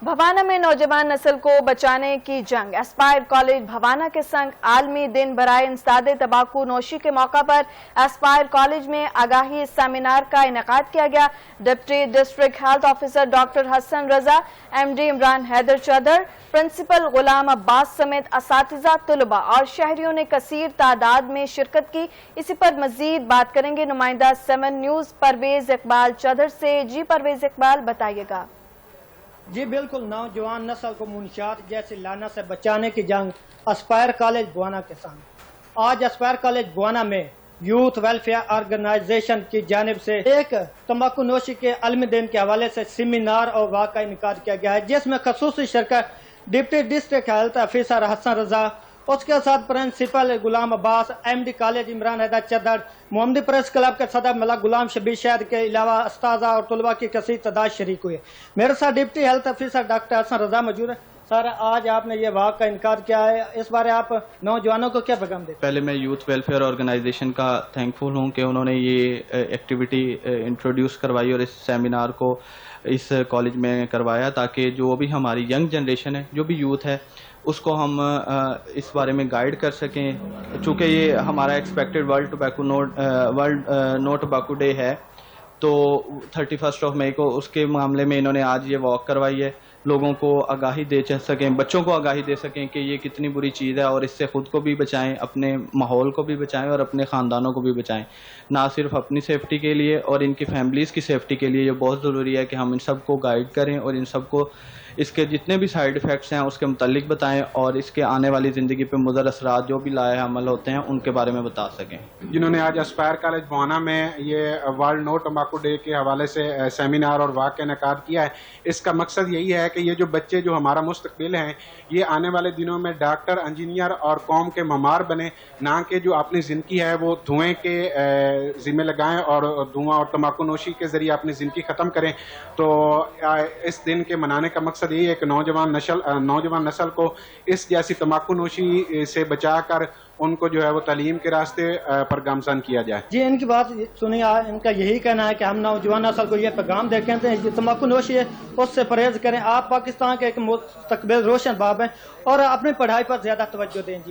भवाना में नौजवान नस्ल को बचाने की जंग। एस्पायर कॉलेज भवाना के संग आलमी दिन बराए इंसदादे तंबाकू नोशी के मौका पर एस्पायर कॉलेज में आगाही सेमिनार का इनेकाद किया गया। Deputy district health officer doctor Hasan Raza, MD Imran Haider Chaudhry, principal Ghulam Abbas समेत असातिज़ा, तुलबा और शहरियों ने कसीर तादाद में शिरकत की। इसी पर मजीद बात करेंगे नुमाइंदा 7 न्यूज़ परवेज इकबाल चौधर से। जी परवेज इकबाल, बताइएगा। जी बिल्कुल, नौजवान नस्ल को मुनशियात जैसी लाना से बचाने की जंग एस्पायर कॉलेज भवाना के साथ। आज एस्पायर कॉलेज भवाना में यूथ वेलफेयर ऑर्गेनाइजेशन की जानिब से एक तंबाकू नोशी के आलमी दिन के हवाले से सेमिनार और वाक़ का इनेकाद किया गया है, जिसमें खसूसी शिरकत deputy district health officer Hasan Raza, उसके साथ principal Ghulam Abbas, MD college Imran Haider Chaudhry, Muhammadi press club के सदर मलक गुलाम शबीर शहर के अलावा अस्ताज़ा और तुलबा की कसीर तादाद शरीक हुए। मेरे साथ deputy health officer doctor Hasan Raza मौजूद है। सर, आज आपने ये वाक़ का इनकार किया है, इस बारे आप नौजवानों को क्या पैगाम देते? पहले मैं यूथ वेलफेयर ऑर्गेनाइजेशन का थैंकफुल हूँ कि उन्होंने ये एक्टिविटी इंट्रोड्यूस करवाई और इस सेमिनार को इस कॉलेज में करवाया, ताकि जो भी हमारी यंग जनरेशन है, जो भी यूथ है, उसको हम इस बारे में गाइड कर सकें। चूँकि ये हमारा expected world no tobacco day है, तो 31 मई को उसके मामले में इन्होंने आज ये वॉक करवाई है। लोगों को आगाही दे सकें, बच्चों को आगाही दे सकें कि ये कितनी बुरी चीज़ है और इससे ख़ुद को भी बचाएं, अपने माहौल को भी बचाएं और अपने ख़ानदानों को भी बचाएं। ना सिर्फ अपनी सेफ्टी के लिए और इनकी फैमिलीज़ की सेफ्टी के लिए ये बहुत ज़रूरी है कि हम इन सब को गाइड करें और इन सब को इसके जितने भी साइड इफ़ेक्ट्स हैं उसके मुतालिक बताएं और इसके आने वाली ज़िंदगी पे मुज़र असरात जो भी लाए अमल होते हैं उनके बारे में बता सकें। जिन्होंने आज एस्पायर कॉलेज भवाना में ये वर्ल्ड नो टोबैको डे के हवाले से सेमिनार और वाक़ का इनेकाद किया है, इसका मकसद यही है कि ये जो बच्चे जो हमारा मुस्तकबिल हैं, ये आने वाले दिनों में डॉक्टर, इंजीनियर और कौम के ममार बने, ना कि जो अपनी ज़िंदगी है वो धुएँ के ज़िम्मे लगाएं और धुआं और तंबाकू नोशी के ज़रिए अपनी ज़िंदगी ख़त्म करें। तो इस दिन के मनाने का मकसद यही है कि नौजवान नस्ल को इस जैसी तंबाकू नोशी से बचाकर उनको जो है वो तालीम के रास्ते पर गामज़न किया जाए। जी, इनकी बात सुनिए। इनका यही कहना है कि हम नौजवान नस्ल को ये पैगाम देते हैं कि तंबाकू नोशी है उससे परहेज करें। आप पाकिस्तान के एक मुस्तकबिल रोशन बाब हैं और अपनी पढ़ाई पर ज़्यादा तवज्जो दें। जी।